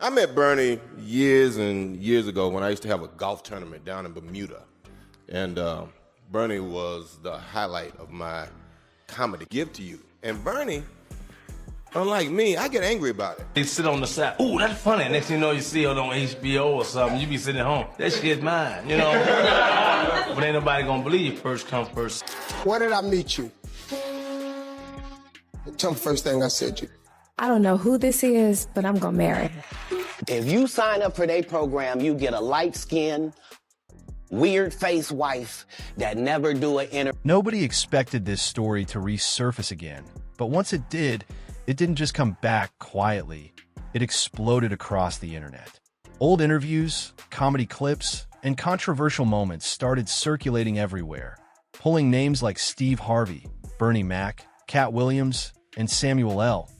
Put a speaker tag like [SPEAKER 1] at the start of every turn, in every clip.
[SPEAKER 1] I met Bernie years and years ago when I used to have a golf tournament down in Bermuda. And Bernie was the highlight of my comedy give to you. And Bernie, unlike me, I get angry about it.
[SPEAKER 2] They sit on the side, ooh, that's funny. Next thing you know, you see it on HBO or something, you be sitting at home, that shit's mine, you know? But ain't nobody gonna believe you, first come first.
[SPEAKER 3] Where did I meet you? Tell me the first thing I said to you.
[SPEAKER 4] I don't know who this is, but I'm gonna marry him.
[SPEAKER 5] If you sign up for their program, you get a light-skinned, weird-faced wife that never do an interview.
[SPEAKER 6] Nobody expected this story to resurface again, but once it did, it didn't just come back quietly. It exploded across the internet. Old interviews, comedy clips, and controversial moments started circulating everywhere, pulling names like Steve Harvey, Bernie Mac, Katt Williams, and Samuel L.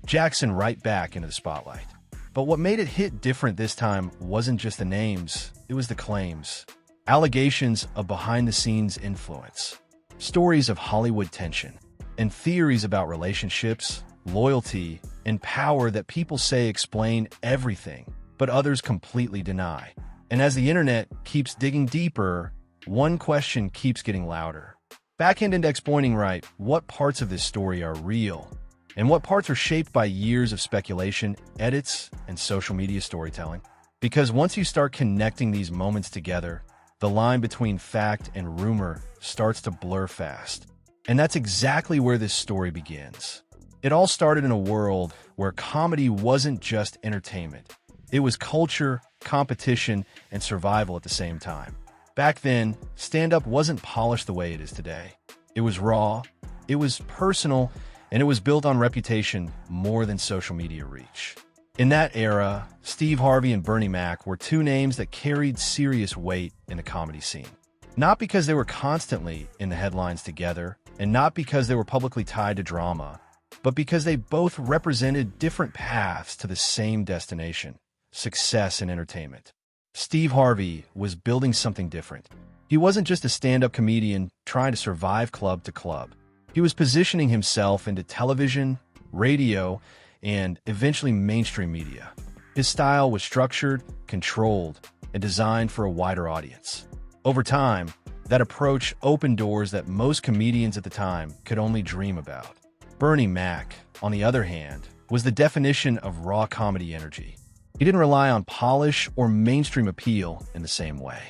[SPEAKER 6] Jackson right back into the spotlight. But what made it hit different this time wasn't just the names, it was the claims. Allegations of behind-the-scenes influence, stories of Hollywood tension, and theories about relationships, loyalty, and power that people say explain everything, but others completely deny. And as the internet keeps digging deeper, one question keeps getting louder. Backend index pointing right, what parts of this story are real? And what parts are shaped by years of speculation, edits, and social media storytelling? Because once you start connecting these moments together, the line between fact and rumor starts to blur fast. And that's exactly where this story begins. It all started in a world where comedy wasn't just entertainment. It was culture, competition, and survival at the same time. Back then, stand-up wasn't polished the way it is today. It was raw, it was personal, and it was built on reputation more than social media reach. In that era, Steve Harvey and Bernie Mac were two names that carried serious weight in the comedy scene. Not because they were constantly in the headlines together, and not because they were publicly tied to drama, but because they both represented different paths to the same destination: success and entertainment. Steve Harvey was building something different. He wasn't just a stand-up comedian trying to survive club to club. He was positioning himself into television, radio, and eventually mainstream media. His style was structured, controlled, and designed for a wider audience. Over time, that approach opened doors that most comedians at the time could only dream about. Bernie Mac, on the other hand, was the definition of raw comedy energy. He didn't rely on polish or mainstream appeal in the same way.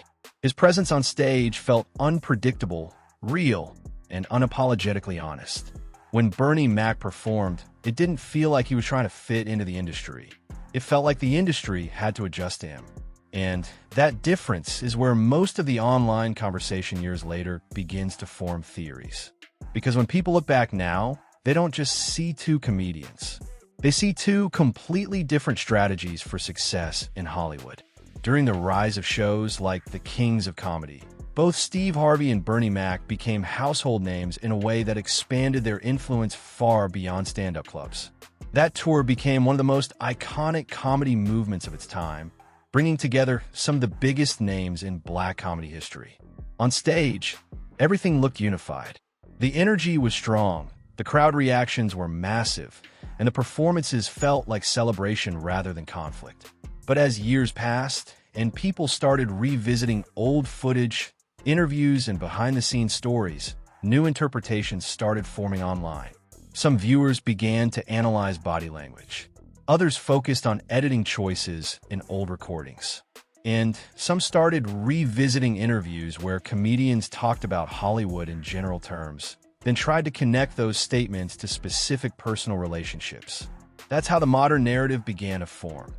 [SPEAKER 6] His presence on stage felt unpredictable, real, and unapologetically honest. When Bernie Mac performed, it didn't feel like he was trying to fit into the industry. It felt like the industry had to adjust to him. And that difference is where most of the online conversation years later begins to form theories. Because when people look back now, they don't just see two comedians. They see two completely different strategies for success in Hollywood. During the rise of shows like The Kings of Comedy, both Steve Harvey and Bernie Mac became household names in a way that expanded their influence far beyond stand-up clubs. That tour became one of the most iconic comedy movements of its time, bringing together some of the biggest names in Black comedy history. On stage, everything looked unified. The energy was strong, the crowd reactions were massive, and the performances felt like celebration rather than conflict. But as years passed, and people started revisiting old footage, interviews, and behind-the-scenes stories, new interpretations started forming online. Some viewers began to analyze body language. Others focused on editing choices in old recordings. And some started revisiting interviews where comedians talked about Hollywood in general terms, then tried to connect those statements to specific personal relationships. That's how the modern narrative began to form.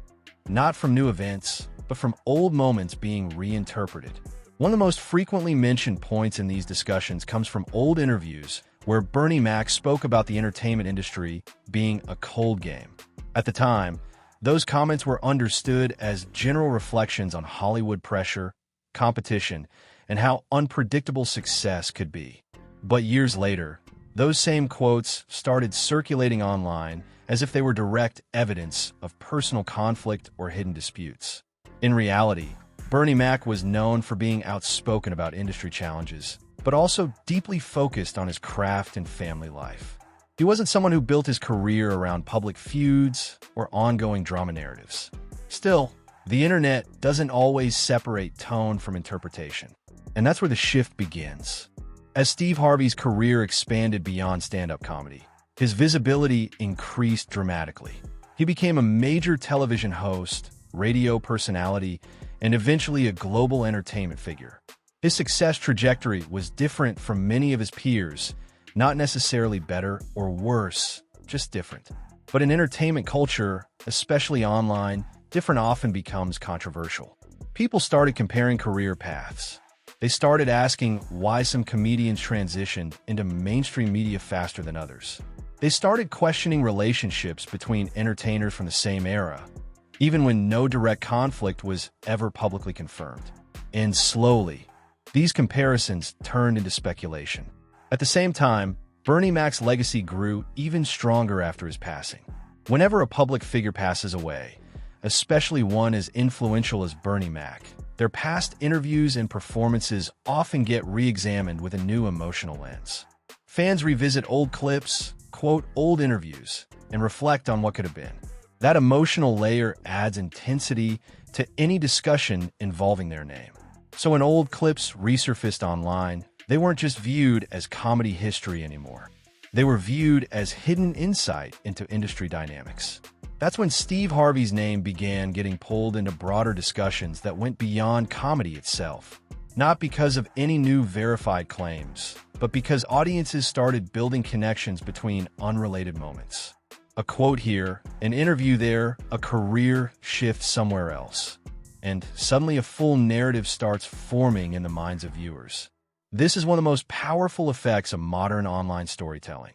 [SPEAKER 6] Not from new events, but from old moments being reinterpreted. One of the most frequently mentioned points in these discussions comes from old interviews where Bernie Mac spoke about the entertainment industry being a cold game. At the time, those comments were understood as general reflections on Hollywood pressure, competition, and how unpredictable success could be. But years later, those same quotes started circulating online as if they were direct evidence of personal conflict or hidden disputes. In reality, Bernie Mac was known for being outspoken about industry challenges, but also deeply focused on his craft and family life. He wasn't someone who built his career around public feuds or ongoing drama narratives. Still, the internet doesn't always separate tone from interpretation. And that's where the shift begins. As Steve Harvey's career expanded beyond stand-up comedy, his visibility increased dramatically. He became a major television host, radio personality, and eventually a global entertainment figure. His success trajectory was different from many of his peers, not necessarily better or worse, just different. But in entertainment culture, especially online, different often becomes controversial. People started comparing career paths. They started asking why some comedians transitioned into mainstream media faster than others. They started questioning relationships between entertainers from the same era, even when no direct conflict was ever publicly confirmed. And slowly, these comparisons turned into speculation. At the same time, Bernie Mac's legacy grew even stronger after his passing. Whenever a public figure passes away, especially one as influential as Bernie Mac, their past interviews and performances often get re-examined with a new emotional lens. Fans revisit old clips, quote old interviews, and reflect on what could have been. That emotional layer adds intensity to any discussion involving their name. So when old clips resurfaced online, they weren't just viewed as comedy history anymore. They were viewed as hidden insight into industry dynamics. That's when Steve Harvey's name began getting pulled into broader discussions that went beyond comedy itself. Not because of any new verified claims, but because audiences started building connections between unrelated moments. A quote here, an interview there, a career shift somewhere else. And suddenly a full narrative starts forming in the minds of viewers. This is one of the most powerful effects of modern online storytelling.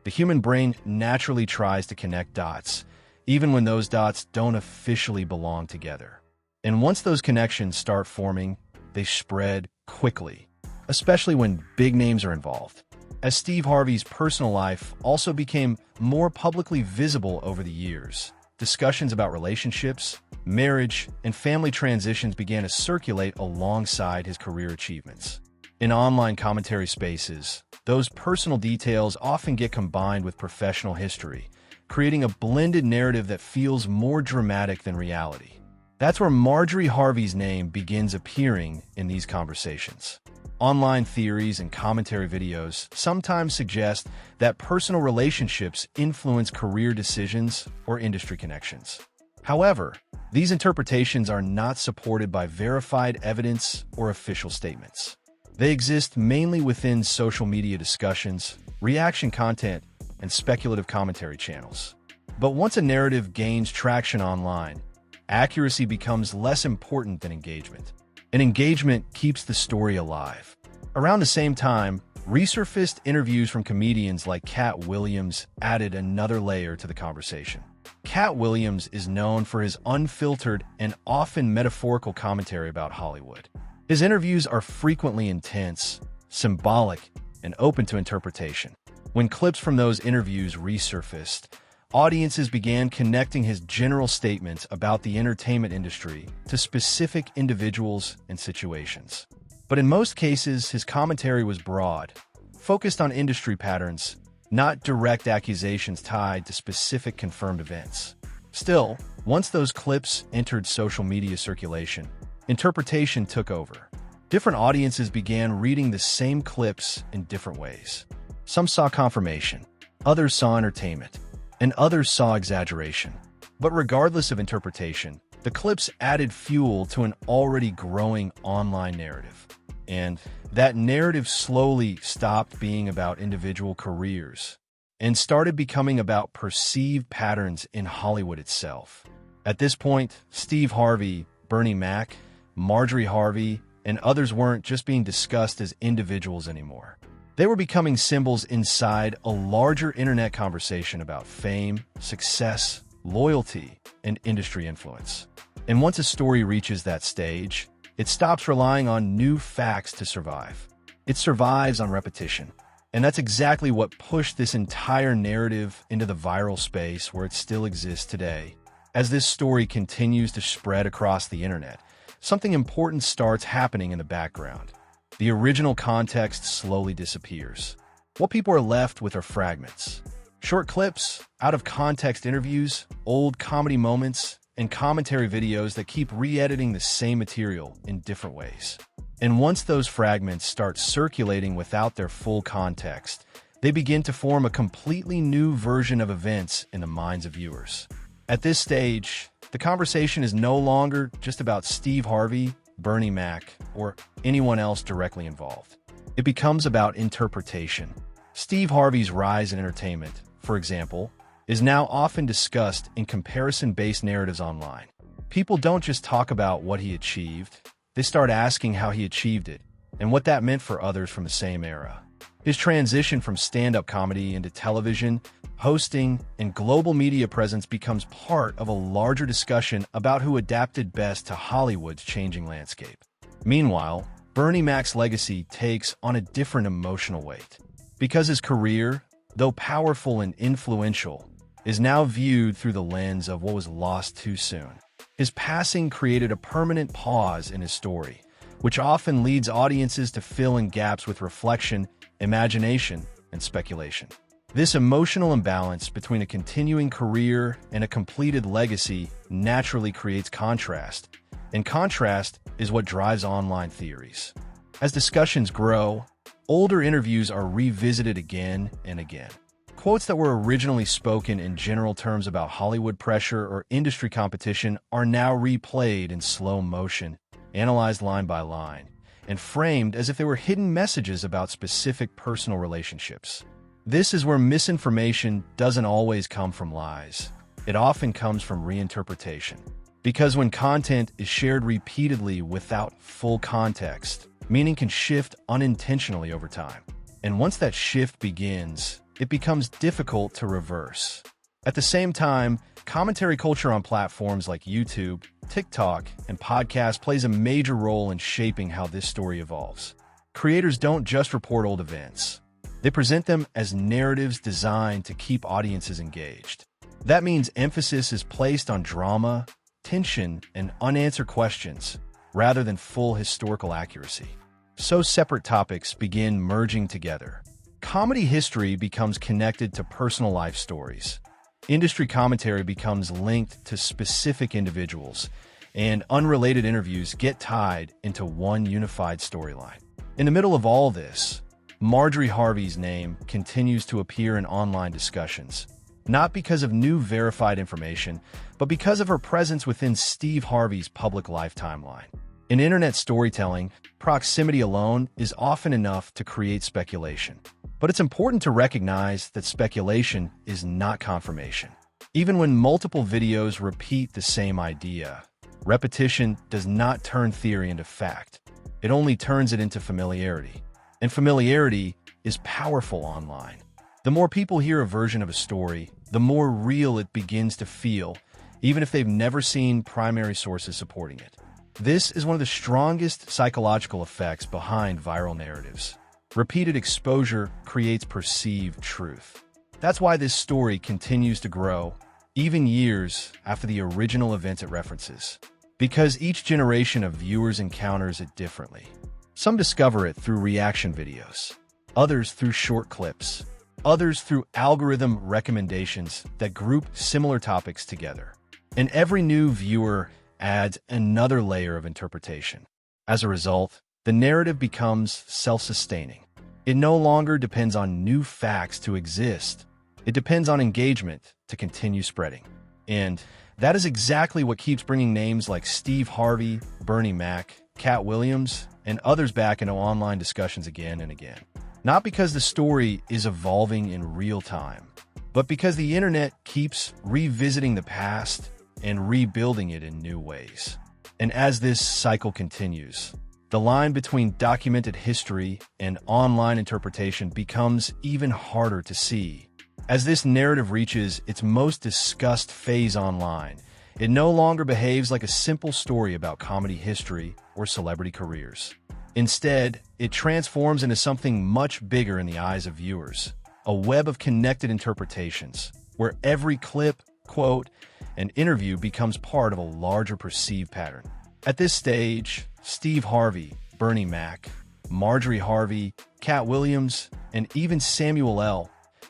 [SPEAKER 6] The human brain naturally tries to connect dots, even when those dots don't officially belong together. And once those connections start forming, they spread quickly, especially when big names are involved. As Steve Harvey's personal life also became more publicly visible over the years, discussions about relationships, marriage, and family transitions began to circulate alongside his career achievements. In online commentary spaces, those personal details often get combined with professional history, creating a blended narrative that feels more dramatic than reality. That's where Marjorie Harvey's name begins appearing in these conversations. Online theories and commentary videos sometimes suggest that personal relationships influence career decisions or industry connections. However, these interpretations are not supported by verified evidence or official statements. They exist mainly within social media discussions, reaction content, and speculative commentary channels. But once a narrative gains traction online, accuracy becomes less important than engagement. And engagement keeps the story alive. Around the same time, resurfaced interviews from comedians like Katt Williams added another layer to the conversation. Katt Williams is known for his unfiltered and often metaphorical commentary about Hollywood. His interviews are frequently intense, symbolic, and open to interpretation. When clips from those interviews resurfaced, audiences began connecting his general statements about the entertainment industry to specific individuals and situations. But in most cases, his commentary was broad, focused on industry patterns, not direct accusations tied to specific confirmed events. Still, once those clips entered social media circulation, interpretation took over. Different audiences began reading the same clips in different ways. Some saw confirmation, others saw entertainment, and others saw exaggeration. But regardless of interpretation, the clips added fuel to an already growing online narrative. And that narrative slowly stopped being about individual careers and started becoming about perceived patterns in Hollywood itself. At this point, Steve Harvey, Bernie Mac, Marjorie Harvey, and others weren't just being discussed as individuals anymore. They were becoming symbols inside a larger internet conversation about fame, success, loyalty, and industry influence. And once a story reaches that stage, it stops relying on new facts to survive. It survives on repetition. And that's exactly what pushed this entire narrative into the viral space where it still exists today. As this story continues to spread across the internet, something important starts happening in the background. The original context slowly disappears. What people are left with are fragments. Short clips, out-of-context interviews, old comedy moments, and commentary videos that keep re-editing the same material in different ways. And once those fragments start circulating without their full context, they begin to form a completely new version of events in the minds of viewers. At this stage, the conversation is no longer just about Steve Harvey, Bernie Mac, or anyone else directly involved. It becomes about interpretation. Steve Harvey's rise in entertainment, for example, is now often discussed in comparison-based narratives online. People don't just talk about what he achieved, they start asking how he achieved it and what that meant for others from the same era. His transition from stand-up comedy into television, hosting, and global media presence becomes part of a larger discussion about who adapted best to Hollywood's changing landscape. Meanwhile, Bernie Mac's legacy takes on a different emotional weight, because his career, though powerful and influential, is now viewed through the lens of what was lost too soon. His passing created a permanent pause in his story, which often leads audiences to fill in gaps with reflection, imagination, and speculation. This emotional imbalance between a continuing career and a completed legacy naturally creates contrast, and contrast is what drives online theories. As discussions grow, older interviews are revisited again and again. Quotes that were originally spoken in general terms about Hollywood pressure or industry competition are now replayed in slow motion, analyzed line by line, and framed as if they were hidden messages about specific personal relationships. This is where misinformation doesn't always come from lies. It often comes from reinterpretation. Because when content is shared repeatedly without full context, meaning can shift unintentionally over time. And once that shift begins, it becomes difficult to reverse. At the same time, commentary culture on platforms like YouTube, TikTok, and podcasts plays a major role in shaping how this story evolves. Creators don't just report old events. They present them as narratives designed to keep audiences engaged. That means emphasis is placed on drama, tension, and unanswered questions, rather than full historical accuracy. So separate topics begin merging together. Comedy history becomes connected to personal life stories. Industry commentary becomes linked to specific individuals, and unrelated interviews get tied into one unified storyline. In the middle of all this, Marjorie Harvey's name continues to appear in online discussions, not because of new verified information, but because of her presence within Steve Harvey's public life timeline. In internet storytelling, proximity alone is often enough to create speculation. But it's important to recognize that speculation is not confirmation. Even when multiple videos repeat the same idea, repetition does not turn theory into fact. It only turns it into familiarity. And familiarity is powerful online. The more people hear a version of a story, the more real it begins to feel, even if they've never seen primary sources supporting it. This is one of the strongest psychological effects behind viral narratives. Repeated exposure creates perceived truth. That's why this story continues to grow, even years after the original events it references. Because each generation of viewers encounters it differently. Some discover it through reaction videos, others through short clips, others through algorithm recommendations that group similar topics together. And every new viewer adds another layer of interpretation. As a result, the narrative becomes self-sustaining. It no longer depends on new facts to exist. It depends on engagement to continue spreading. And that is exactly what keeps bringing names like Steve Harvey, Bernie Mac, Katt Williams, and others back into online discussions again and again. Not because the story is evolving in real time, but because the internet keeps revisiting the past and rebuilding it in new ways. And as this cycle continues, the line between documented history and online interpretation becomes even harder to see. As this narrative reaches its most discussed phase online, it no longer behaves like a simple story about comedy history or celebrity careers. Instead, it transforms into something much bigger in the eyes of viewers, a web of connected interpretations, where every clip, quote, and interview becomes part of a larger perceived pattern. At this stage, Steve Harvey, Bernie Mac, Marjorie Harvey, Katt Williams, and even Samuel L.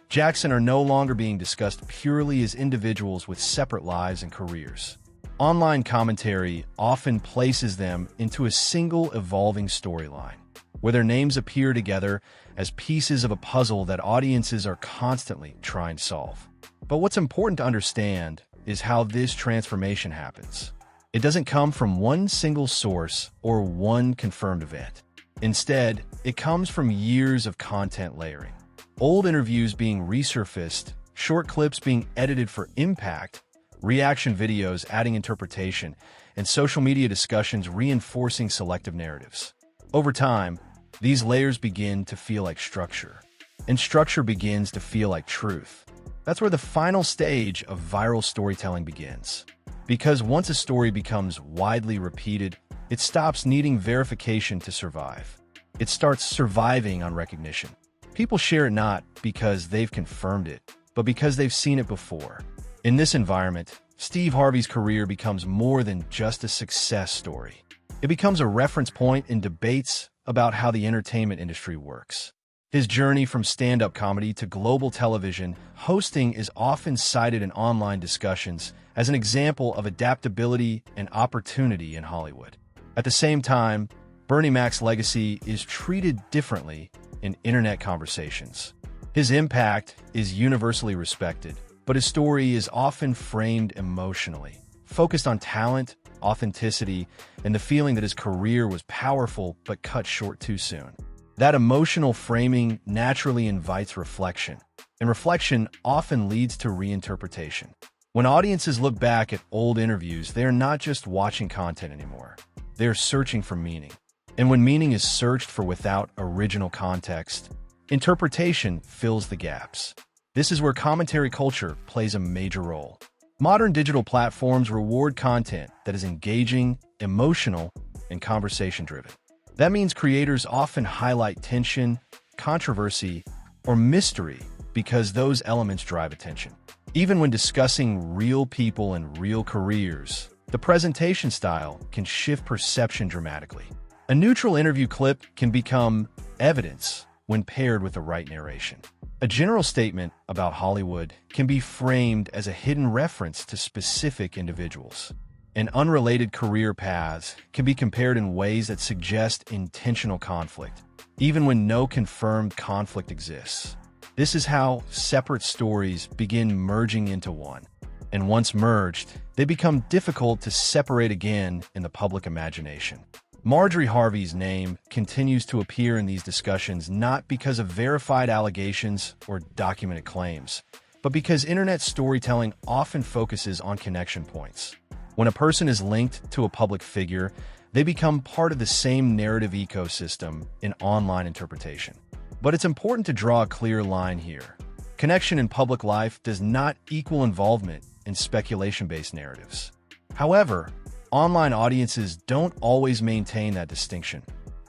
[SPEAKER 6] Jackson are no longer being discussed purely as individuals with separate lives and careers. Online commentary often places them into a single evolving storyline, where their names appear together as pieces of a puzzle that audiences are constantly trying to solve. But what's important to understand is how this transformation happens. It doesn't come from one single source or one confirmed event. Instead, it comes from years of content layering. Old interviews being resurfaced, short clips being edited for impact, reaction videos adding interpretation, and social media discussions reinforcing selective narratives. Over time, these layers begin to feel like structure, and structure begins to feel like truth. That's where the final stage of viral storytelling begins. Because once a story becomes widely repeated, it stops needing verification to survive. It starts surviving on recognition. People share it not because they've confirmed it, but because they've seen it before. In this environment, Steve Harvey's career becomes more than just a success story. It becomes a reference point in debates about how the entertainment industry works. His journey from stand-up comedy to global television hosting is often cited in online discussions as an example of adaptability and opportunity in Hollywood. At the same time, Bernie Mac's legacy is treated differently in internet conversations. His impact is universally respected, but his story is often framed emotionally, focused on talent, authenticity, and the feeling that his career was powerful but cut short too soon. That emotional framing naturally invites reflection, and reflection often leads to reinterpretation. When audiences look back at old interviews, they are not just watching content anymore. They are searching for meaning. And when meaning is searched for without original context, interpretation fills the gaps. This is where commentary culture plays a major role. Modern digital platforms reward content that is engaging, emotional, and conversation-driven. That means creators often highlight tension, controversy, or mystery because those elements drive attention. Even when discussing real people and real careers, the presentation style can shift perception dramatically. A neutral interview clip can become evidence when paired with the right narration. A general statement about Hollywood can be framed as a hidden reference to specific individuals. And unrelated career paths can be compared in ways that suggest intentional conflict, even when no confirmed conflict exists. This is how separate stories begin merging into one. And once merged, they become difficult to separate again in the public imagination. Marjorie Harvey's name continues to appear in these discussions not because of verified allegations or documented claims, but because internet storytelling often focuses on connection points. When a person is linked to a public figure, they become part of the same narrative ecosystem in online interpretation. But it's important to draw a clear line here. Connection in public life does not equal involvement in speculation-based narratives. However, online audiences don't always maintain that distinction,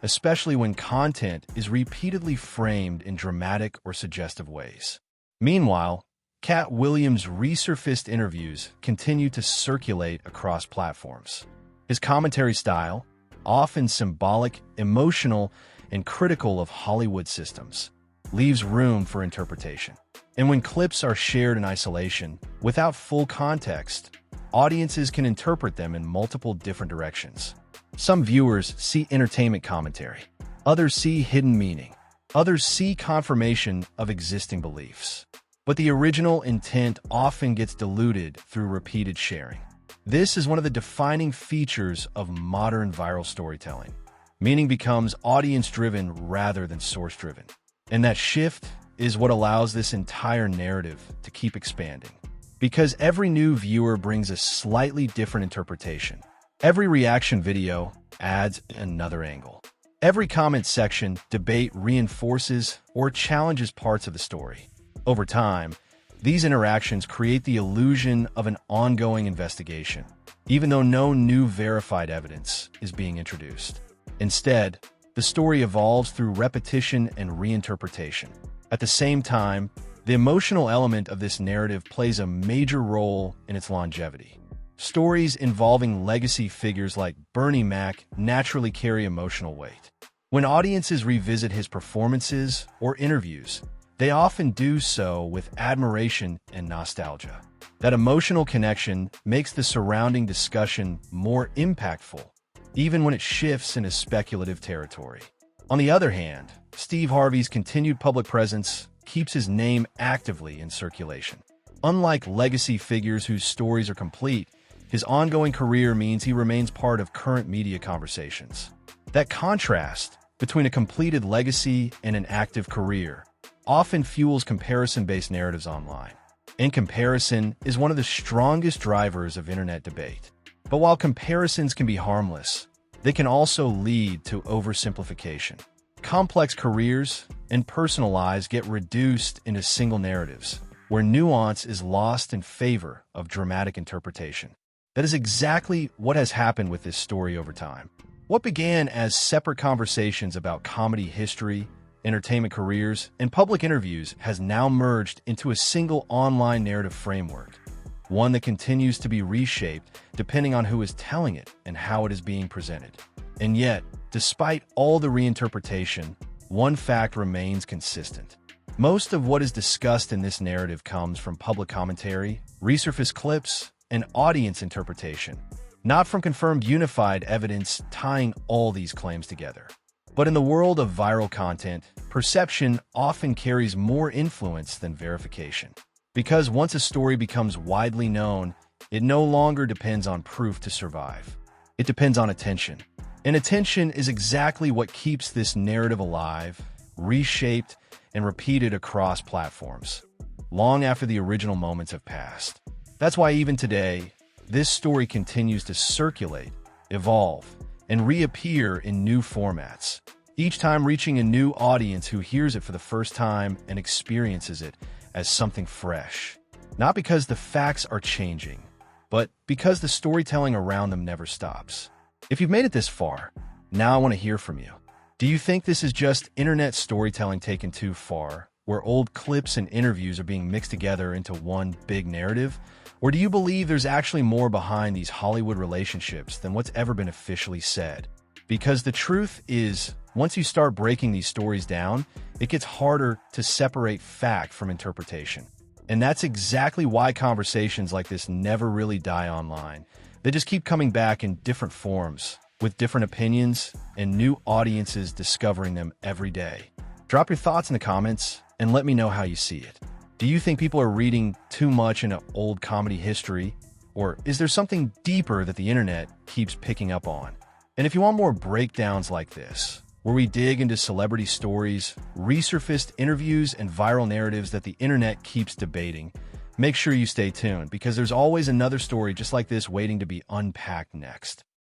[SPEAKER 6] especially when content is repeatedly framed in dramatic or suggestive ways. Meanwhile, Katt Williams' resurfaced interviews continue to circulate across platforms. His commentary style, often symbolic, emotional, and critical of Hollywood systems, leaves room for interpretation. And when clips are shared in isolation, without full context, audiences can interpret them in multiple different directions. Some viewers see entertainment commentary. Others see hidden meaning. Others see confirmation of existing beliefs. But the original intent often gets diluted through repeated sharing. This is one of the defining features of modern viral storytelling. Meaning becomes audience-driven rather than source-driven. And that shift is what allows this entire narrative to keep expanding. Because every new viewer brings a slightly different interpretation. Every reaction video adds another angle. Every comment section, debate reinforces or challenges parts of the story. Over time, these interactions create the illusion of an ongoing investigation, even though no new verified evidence is being introduced. Instead, the story evolves through repetition and reinterpretation. At the same time, the emotional element of this narrative plays a major role in its longevity. Stories involving legacy figures like Bernie Mac naturally carry emotional weight. When audiences revisit his performances or interviews, they often do so with admiration and nostalgia. That emotional connection makes the surrounding discussion more impactful, even when it shifts into speculative territory. On the other hand, Steve Harvey's continued public presence keeps his name actively in circulation. Unlike legacy figures whose stories are complete, his ongoing career means he remains part of current media conversations. That contrast between a completed legacy and an active career often fuels comparison-based narratives online. And comparison is one of the strongest drivers of internet debate. But while comparisons can be harmless, they can also lead to oversimplification. Complex careers and personal lives get reduced into single narratives, where nuance is lost in favor of dramatic interpretation. That is exactly what has happened with this story over time. What began as separate conversations about comedy history, entertainment careers, and public interviews has now merged into a single online narrative framework, one that continues to be reshaped depending on who is telling it and how it is being presented. And yet, despite all the reinterpretation, one fact remains consistent. Most of what is discussed in this narrative comes from public commentary, resurfaced clips, and audience interpretation, not from confirmed unified evidence tying all these claims together. But in the world of viral content, perception often carries more influence than verification. Because once a story becomes widely known, it no longer depends on proof to survive. It depends on attention. And attention is exactly what keeps this narrative alive, reshaped, and repeated across platforms, long after the original moments have passed. That's why even today, this story continues to circulate, evolve, and reappear in new formats, each time reaching a new audience who hears it for the first time and experiences it as something fresh. Not because the facts are changing, but because the storytelling around them never stops. If you've made it this far, now I want to hear from you. Do you think this is just internet storytelling taken too far, where old clips and interviews are being mixed together into one big narrative? Or do you believe there's actually more behind these Hollywood relationships than what's ever been officially said? Because the truth is, once you start breaking these stories down, it gets harder to separate fact from interpretation. And that's exactly why conversations like this never really die online. They just keep coming back in different forms, with different opinions and new audiences discovering them every day. Drop your thoughts in the comments and let me know how you see it. Do you think people are reading too much into old comedy history? Or is there something deeper that the internet keeps picking up on? And if you want more breakdowns like this, where we dig into celebrity stories, resurfaced interviews, and viral narratives that the internet keeps debating, make sure you stay tuned, because there's always another story just like this waiting to be unpacked next.